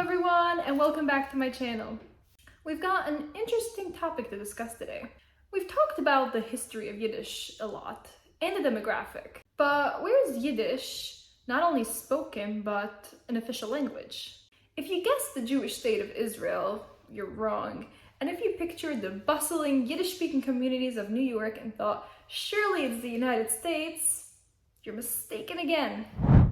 everyone, and welcome back to my channel. We've got an interesting topic to discuss today. We've talked about the history of Yiddish a lot, and the demographic. But where is Yiddish not only spoken, but an official language? If you guessed the Jewish state of Israel, you're wrong. And if you pictured the bustling Yiddish-speaking communities of New York and thought, surely it's the United States, you're mistaken again.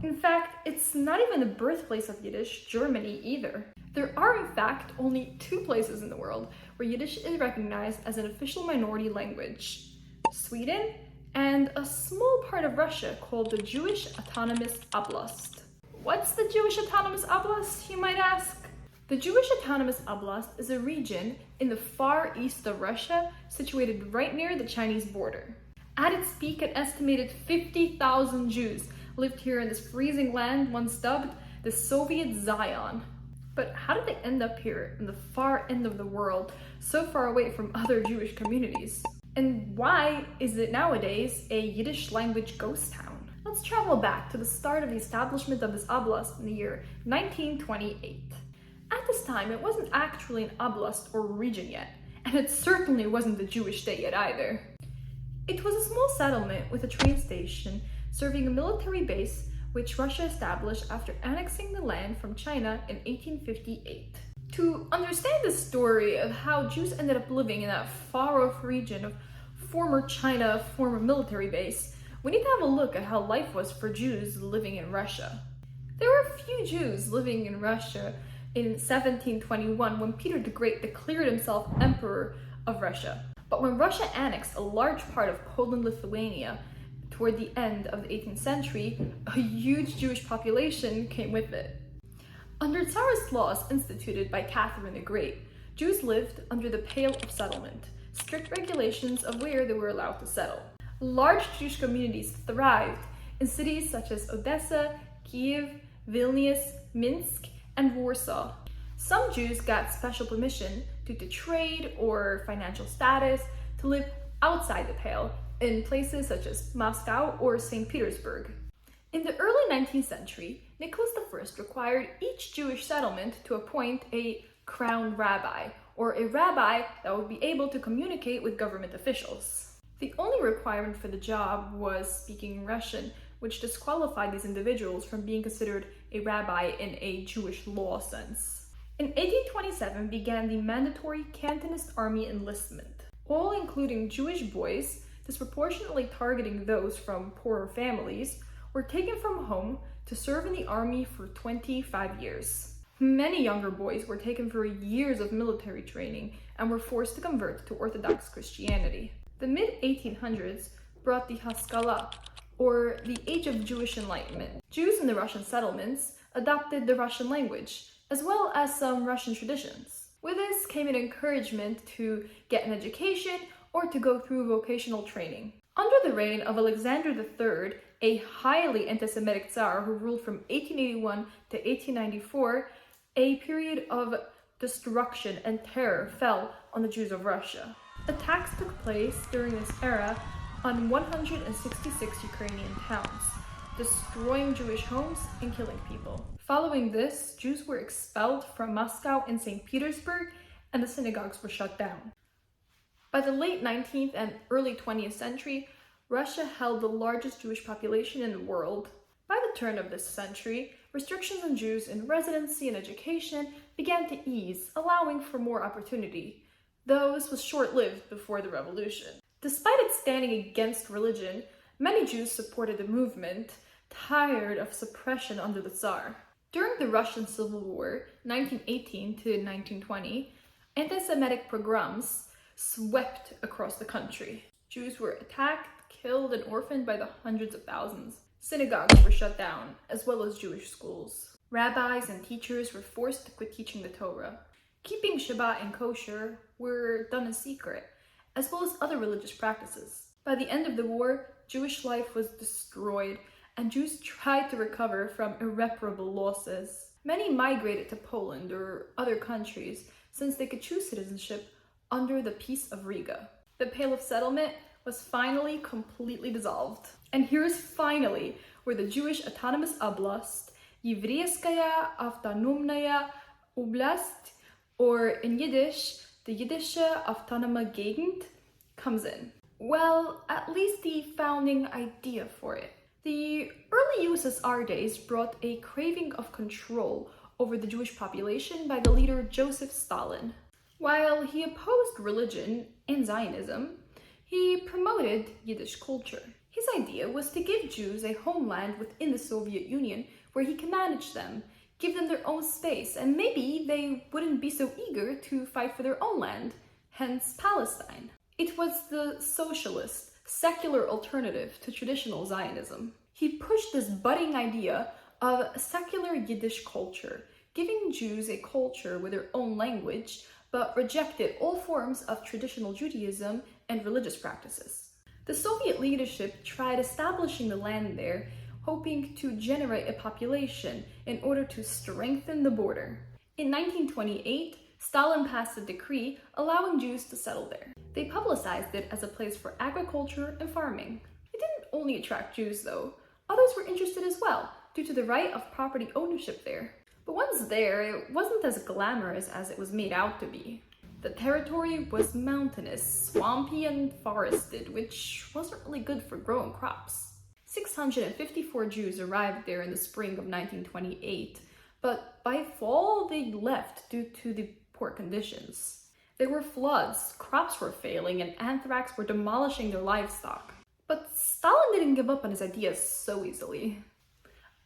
In fact, it's not even the birthplace of Yiddish, Germany, either. There are, in fact, only two places in the world where Yiddish is recognized as an official minority language: Sweden and a small part of Russia called the Jewish Autonomous Oblast. What's the Jewish Autonomous Oblast, you might ask? The Jewish Autonomous Oblast is a region in the far east of Russia, situated right near the Chinese border. At its peak, an estimated 50,000 Jews lived here in this freezing land, once dubbed the Soviet Zion. But how did they end up here in the far end of the world, so far away from other Jewish communities? And why is it nowadays a Yiddish language ghost town? Let's travel back to the start of the establishment of this oblast in the year 1928. At this time, it wasn't actually an oblast or region yet, and it certainly wasn't the Jewish state yet either. It was a small settlement with a train station serving a military base which Russia established after annexing the land from China in 1858. To understand the story of how Jews ended up living in that far-off region of former China, former military base, we need to have a look at how life was for Jews living in Russia. There were few Jews living in Russia in 1721 when Peter the Great declared himself Emperor of Russia. But when Russia annexed a large part of Poland-Lithuania toward the end of the 18th century, a huge Jewish population came with it. Under Tsarist laws instituted by Catherine the Great, Jews lived under the Pale of Settlement, strict regulations of where they were allowed to settle. Large Jewish communities thrived in cities such as Odessa, Kiev, Vilnius, Minsk, and Warsaw. Some Jews got special permission due to trade or financial status to live outside the Pale, in places such as Moscow or St. Petersburg. In the early 19th century, Nicholas I required each Jewish settlement to appoint a crown rabbi, or a rabbi that would be able to communicate with government officials. The only requirement for the job was speaking Russian, which disqualified these individuals from being considered a rabbi in a Jewish law sense. In 1827 began the mandatory Cantonist army enlistment, all including Jewish boys, disproportionately targeting those from poorer families, were taken from home to serve in the army for 25 years. Many younger boys were taken for years of military training and were forced to convert to Orthodox Christianity. The mid-1800s brought the Haskalah, or the Age of Jewish Enlightenment. Jews in the Russian settlements adopted the Russian language, as well as some Russian traditions. With this came an encouragement to get an education or to go through vocational training. Under the reign of Alexander III, a highly anti-Semitic Tsar who ruled from 1881 to 1894, a period of destruction and terror fell on the Jews of Russia. Attacks took place during this era on 166 Ukrainian towns, destroying Jewish homes and killing people. Following this, Jews were expelled from Moscow and St. Petersburg, and the synagogues were shut down. By the late 19th and early 20th century, Russia held the largest Jewish population in the world. By the turn of this century, restrictions on Jews in residency and education began to ease, allowing for more opportunity, though this was short-lived before the revolution. Despite its standing against religion, many Jews supported the movement, tired of suppression under the Tsar. During the Russian Civil War, 1918 to 1920, anti-Semitic pogroms swept across the country. Jews were attacked, killed, and orphaned by the hundreds of thousands. Synagogues were shut down, as well as Jewish schools. Rabbis and teachers were forced to quit teaching the Torah. Keeping Shabbat and kosher were done in secret, as well as other religious practices. By the end of the war, Jewish life was destroyed, and Jews tried to recover from irreparable losses. Many migrated to Poland or other countries since they could choose citizenship under the Peace of Riga. The Pale of Settlement was finally completely dissolved. And here's finally where the Jewish Autonomous Oblast, Еврейская автономная Oblast, or in Yiddish, the Yiddish Autonomous Gegend, comes in. Well, at least the founding idea for it. The early USSR days brought a craving of control over the Jewish population by the leader Joseph Stalin. While he opposed religion and Zionism, he promoted Yiddish culture. His idea was to give Jews a homeland within the Soviet Union where he can manage them, give them their own space, and maybe they wouldn't be so eager to fight for their own land, hence Palestine. It was the socialist, secular alternative to traditional Zionism. He pushed this budding idea of secular Yiddish culture, giving Jews a culture with their own language, but rejected all forms of traditional Judaism and religious practices. The Soviet leadership tried establishing the land there, hoping to generate a population in order to strengthen the border. In 1928, Stalin passed a decree allowing Jews to settle there. They publicized it as a place for agriculture and farming. It didn't only attract Jews, though. Others were interested as well, due to the right of property ownership there. But once there, it wasn't as glamorous as it was made out to be. The territory was mountainous, swampy, and forested, which wasn't really good for growing crops. 654 Jews arrived there in the spring of 1928, but by fall they left due to the poor conditions. There were floods, crops were failing, and anthrax were demolishing their livestock. But Stalin didn't give up on his ideas so easily.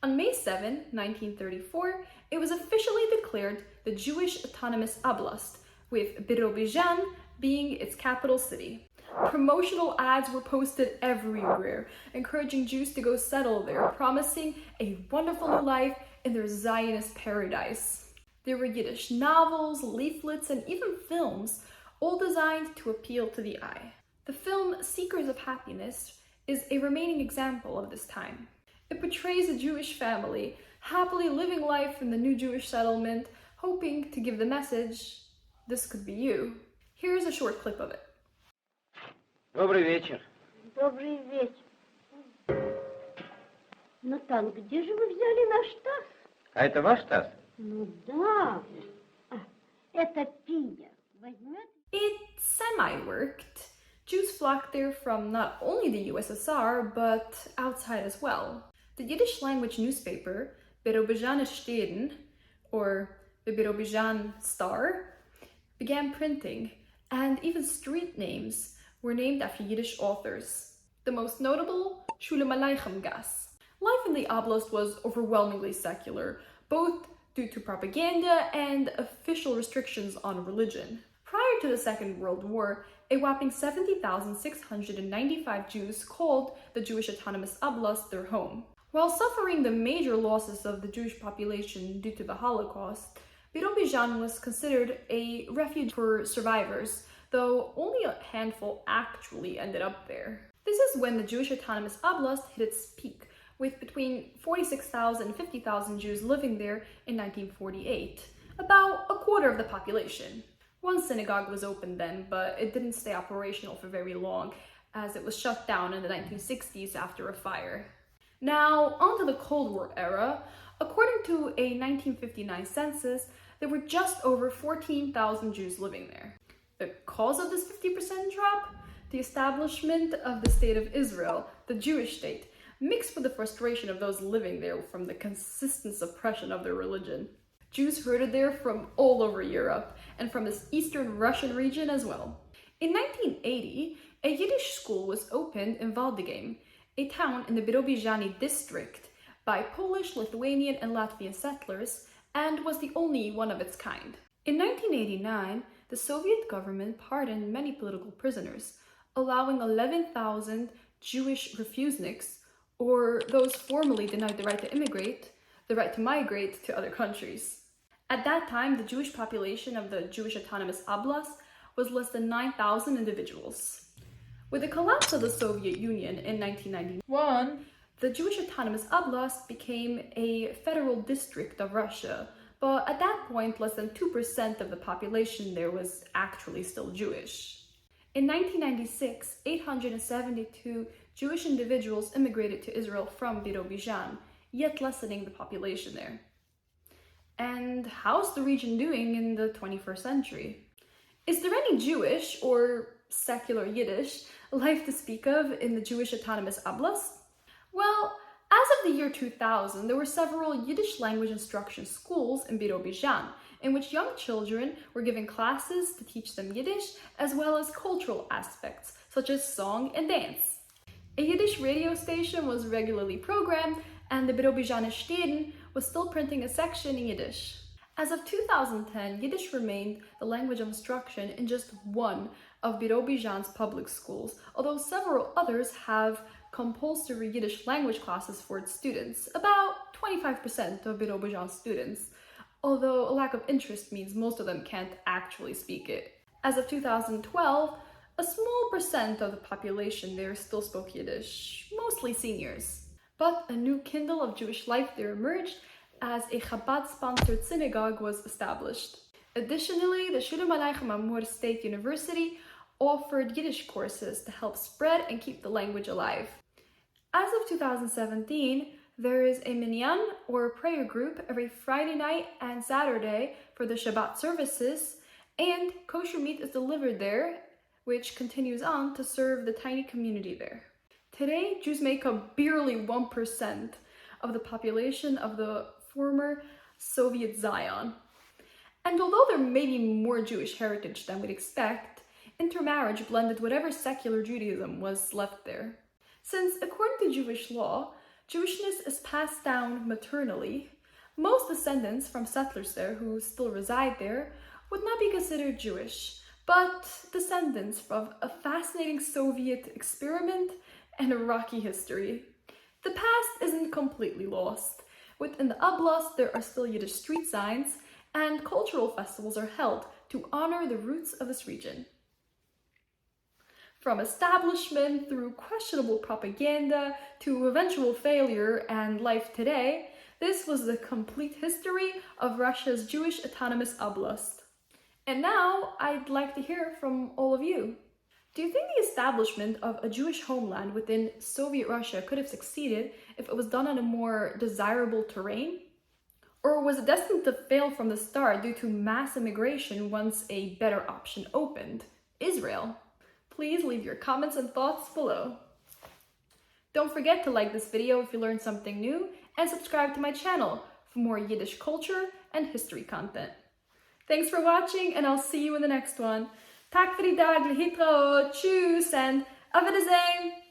On May 7, 1934, it was officially declared the Jewish Autonomous Oblast, with Birobidzhan being its capital city. Promotional ads were posted everywhere, encouraging Jews to go settle there, promising a wonderful new life in their Zionist paradise. There were Yiddish novels, leaflets, and even films, all designed to appeal to the eye. The film Seekers of Happiness is a remaining example of this time. It portrays a Jewish family happily living life in the new Jewish settlement, hoping to give the message, this could be you. Here's a short clip of it. Добрый вечер. Добрый вечер. Натан, где же вы взяли наш таз? А это ваш таз? Ну да. Это Пия. Возьмет? It semi-worked. Jews flocked there from not only the USSR, but outside as well. The Yiddish language newspaper, Birobidzhan Steden, or the Birobidzhan Star, began printing, and even street names were named after Yiddish authors. The most notable, Shulam Aleichem Gas. Life in the oblast was overwhelmingly secular, both due to propaganda and official restrictions on religion. Prior to the Second World War, a whopping 70,695 Jews called the Jewish Autonomous Oblast their home. While suffering the major losses of the Jewish population due to the Holocaust, Birobidzhan was considered a refuge for survivors, though only a handful actually ended up there. This is when the Jewish Autonomous Oblast hit its peak, with between 46,000 and 50,000 Jews living there in 1948, about a quarter of the population. One synagogue was open then, but it didn't stay operational for very long, as it was shut down in the 1960s after a fire. Now, onto the Cold War era. According to a 1959 census, there were just over 14,000 Jews living there. The cause of this 50% drop? The establishment of the State of Israel, the Jewish state, mixed with the frustration of those living there from the consistent suppression of their religion. Jews herded there from all over Europe, and from this eastern Russian region as well. In 1980, a Yiddish school was opened in Waldegem, a town in the Birobidzhani district, by Polish, Lithuanian, and Latvian settlers, and was the only one of its kind. In 1989, the Soviet government pardoned many political prisoners, allowing 11,000 Jewish refuseniks, or those formerly denied the right to immigrate, the right to migrate to other countries. At that time, the Jewish population of the Jewish Autonomous Oblast was less than 9,000 individuals. With the collapse of the Soviet Union in 1991, the Jewish Autonomous Oblast became a federal district of Russia, but at that point, less than 2% of the population there was actually still Jewish. In 1996, 872 Jewish individuals immigrated to Israel from Birobidzhan, yet lessening the population there. And how's the region doing in the 21st century? Is there any Jewish or secular Yiddish life to speak of in the Jewish Autonomous Oblast? Well, as of the year 2000, there were several Yiddish language instruction schools in Birobidzhan, in which young children were given classes to teach them Yiddish, as well as cultural aspects, such as song and dance. A Yiddish radio station was regularly programmed, and the Birobidzhan Steden was still printing a section in Yiddish. As of 2010, Yiddish remained the language of instruction in just one of Birobidzhan's public schools, although several others have compulsory Yiddish language classes for its students, about 25% of Birobidzhan students, although a lack of interest means most of them can't actually speak it. As of 2012, a small percent of the population there still spoke Yiddish, mostly seniors. But a new kindle of Jewish life there emerged as a Chabad-sponsored synagogue was established. Additionally, the Shulam Aleichem Amor State University offered Yiddish courses to help spread and keep the language alive. As of 2017, there is a minyan, or prayer group, every Friday night and Saturday for the Shabbat services, and kosher meat is delivered there, which continues on to serve the tiny community there. Today, Jews make up barely 1% of the population of the former Soviet Zion. And although there may be more Jewish heritage than we'd expect, intermarriage blended whatever secular Judaism was left there. Since, according to Jewish law, Jewishness is passed down maternally, most descendants from settlers there who still reside there would not be considered Jewish, but descendants of a fascinating Soviet experiment and a rocky history. The past isn't completely lost. Within the Oblast, there are still Yiddish street signs, and cultural festivals are held to honor the roots of this region. From establishment through questionable propaganda to eventual failure and life today, this was the complete history of Russia's Jewish Autonomous Oblast. And now I'd like to hear from all of you. Do you think the establishment of a Jewish homeland within Soviet Russia could have succeeded if it was done on a more desirable terrain? Or was it destined to fail from the start due to mass immigration once a better option opened, Israel? Please leave your comments and thoughts below. Don't forget to like this video if you learned something new, and subscribe to my channel for more Yiddish culture and history content. Thanks for watching, and I'll see you in the next one. Tack för idag, lihitraot, tschüss, and auf Wiedersehen!